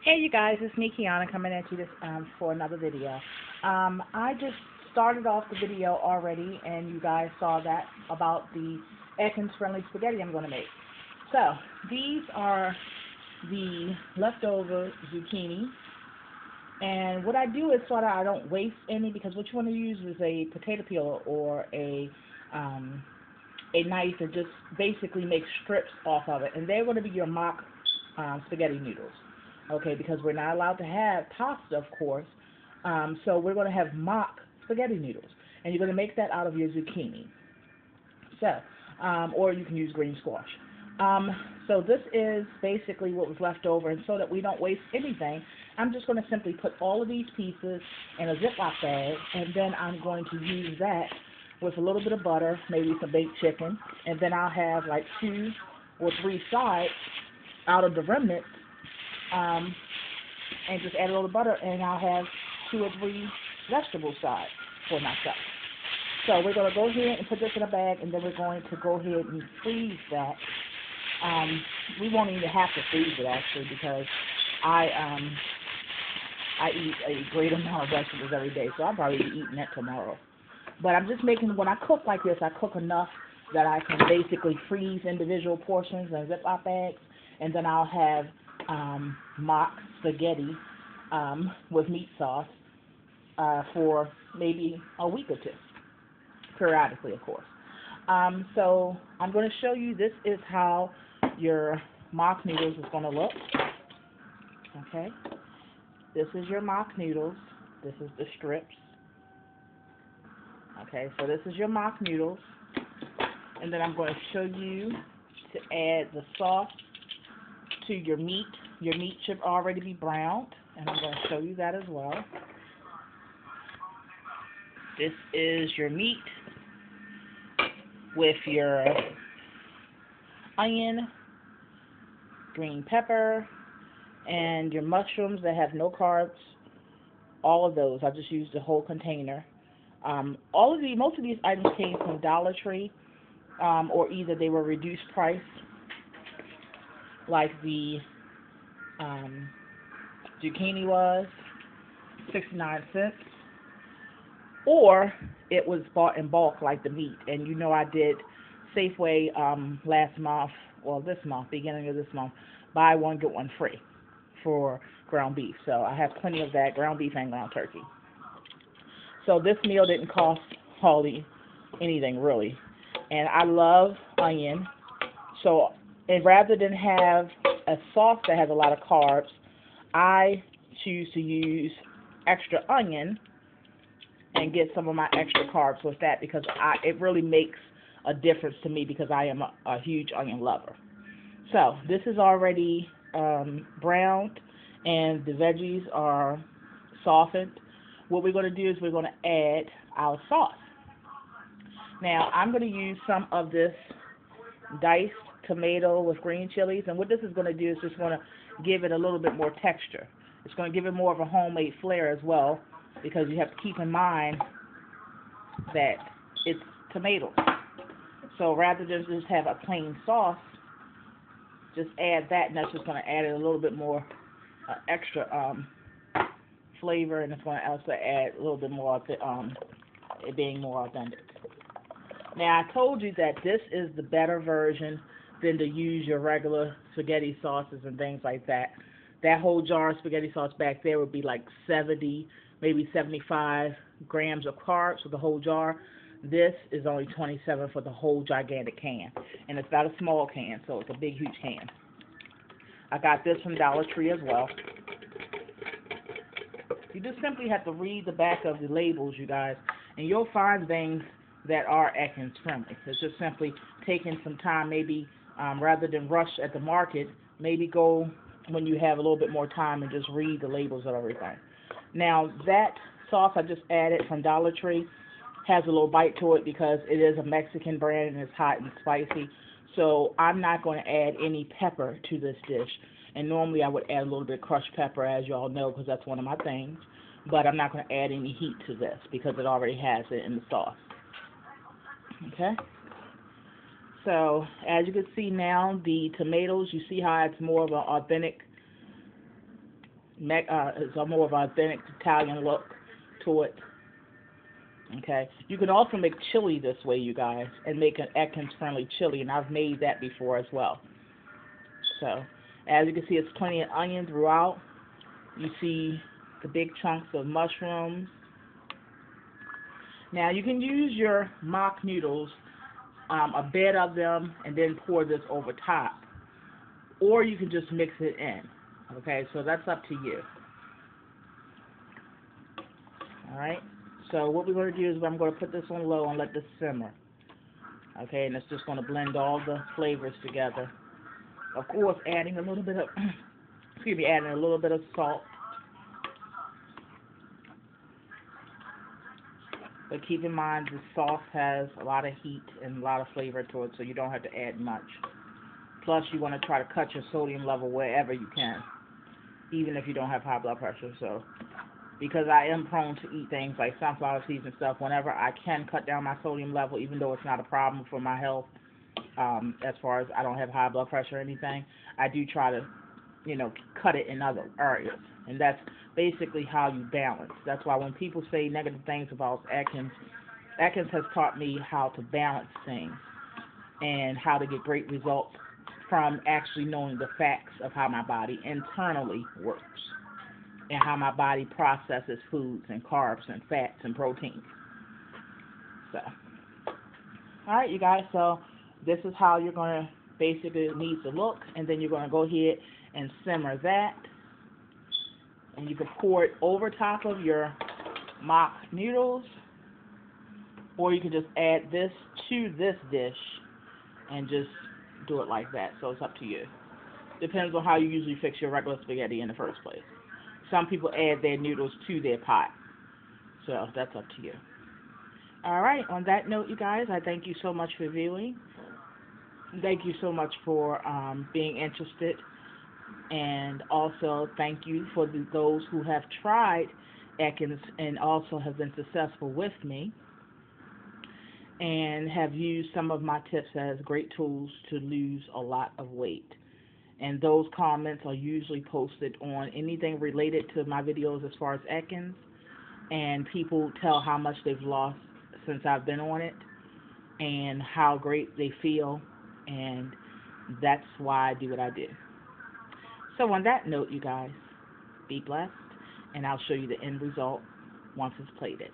Hey you guys, it's me Kiana coming at you this for another video. I just started off the video already and you guys saw that about the Atkins friendly spaghetti I'm going to make. So these are the leftover zucchini, and what I do is sort of I don't waste any, because what you want to use is a potato peeler or a knife and just basically make strips off of it, and they're going to be your mock spaghetti noodles. Okay, because we're not allowed to have pasta, of course. So we're going to have mock spaghetti noodles, and you're going to make that out of your zucchini. So, or you can use green squash. So this is basically what was left over, and so that we don't waste anything, I'm just going to simply put all of these pieces in a Ziploc bag, and then I'm going to use that with a little bit of butter, maybe some baked chicken, and then I'll have like 2 or 3 sides out of the remnants, and just add a little butter, and I'll have 2 or 3 vegetable sides for myself. So we're going to go ahead and put this in a bag, and then we're going to go ahead and freeze that. We won't even have to freeze it actually, because I eat a great amount of vegetables every day, so I'll probably be eating that tomorrow. But I'm just making, when I cook like this, I cook enough that I can basically freeze individual portions in Ziploc bags, and then I'll have mock spaghetti with meat sauce for maybe a week or 2, periodically, of course. So I'm going to show you, this is how your mock noodles is going to look. Okay, this is your mock noodles. This is the strips. Okay, so this is your mock noodles, and then I'm going to show you to add the sauce to your meat. Your meat should already be browned, and I'm going to show you that as well. This is your meat with your onion, green pepper, and your mushrooms that have no carbs. All of those, I just used the whole container. Most of these items came from Dollar Tree, or either they were reduced price, like the zucchini was 69 cents, or it was bought in bulk like the meat. And you know I did Safeway last month, well this month, beginning of this month, buy one get one free for ground beef. So I have plenty of that, ground beef and ground turkey. So this meal didn't cost hardly anything really. And I love onion, so and rather than have a sauce that has a lot of carbs, I choose to use extra onion and get some of my extra carbs with that, because it really makes a difference to me, because I am a huge onion lover. So this is already browned, and the veggies are softened. What we're going to do is we're going to add our sauce. Now I'm going to use some of this diced tomato with green chilies, and what this is going to do is just going to give it a little bit more texture. It's going to give it more of a homemade flair as well, because you have to keep in mind that it's tomatoes. So rather than just have a plain sauce, just add that, and that's just going to add a little bit more extra flavor, and it's going to also add a little bit more of it being more authentic. Now I told you that this is the better version than to use your regular spaghetti sauces and things like that. That whole jar of spaghetti sauce back there would be like 70, maybe 75 grams of carbs for the whole jar. This is only 27 for the whole gigantic can, and it's not a small can, so it's a big, huge can. I got this from Dollar Tree as well. You just simply have to read the back of the labels, you guys, and you'll find things that are Atkins friendly. It's just simply taking some time, maybe rather than rush at the market, maybe go when you have a little bit more time and just read the labels of everything. Now that sauce I just added from Dollar Tree has a little bite to it, because it is a Mexican brand and it's hot and spicy. So I'm not going to add any pepper to this dish. And normally I would add a little bit of crushed pepper, as you all know, because that's one of my things. But I'm not going to add any heat to this, because it already has it in the sauce. Okay? So as you can see now, the tomatoes, you see how it's more of an authentic It's a more of an authentic Italian look to it. Okay. You can also make chili this way, you guys, and make an Atkins friendly chili, and I've made that before as well. So, as you can see, it's plenty of onion throughout. You see the big chunks of mushrooms. Now, you can use your mock noodles, a bed of them, and then pour this over top. Or you can just mix it in. Okay, so that's up to you. Alright, so what we're going to do is I'm going to put this on low and let this simmer. Okay, and it's just going to blend all the flavors together. Of course, adding a little bit of, adding a little bit of salt. But keep in mind the sauce has a lot of heat and a lot of flavor to it, so you don't have to add much. Plus, you want to try to cut your sodium level wherever you can, even if you don't have high blood pressure. So, because I am prone to eat things like sunflower seeds and stuff, whenever I can cut down my sodium level, even though it's not a problem for my health, as far as I don't have high blood pressure or anything, I do try to, cut it in other areas. And that's basically how you balance. That's why when people say negative things about Atkins, Atkins has taught me how to balance things and how to get great results from actually knowing the facts of how my body internally works and how my body processes foods and carbs and fats and proteins. So, all right, you guys, so this is how you're going to basically need to look, and then you're going to go ahead and simmer that, and you can pour it over top of your mock noodles, or you can just add this to this dish and just do it like that. So it's up to you. Depends on how you usually fix your regular spaghetti in the first place. Some people add their noodles to their pot, so that's up to you. All right, on that note, you guys, I thank you so much for viewing. Thank you so much for being interested, and also thank you for those who have tried Atkins and also have been successful with me and have used some of my tips as great tools to lose a lot of weight. And those comments are usually posted on anything related to my videos as far as Atkins, and people tell how much they've lost since I've been on it and how great they feel, and that's why I do what I do. So on that note, you guys, be blessed, and I'll show you the end result once it's plated.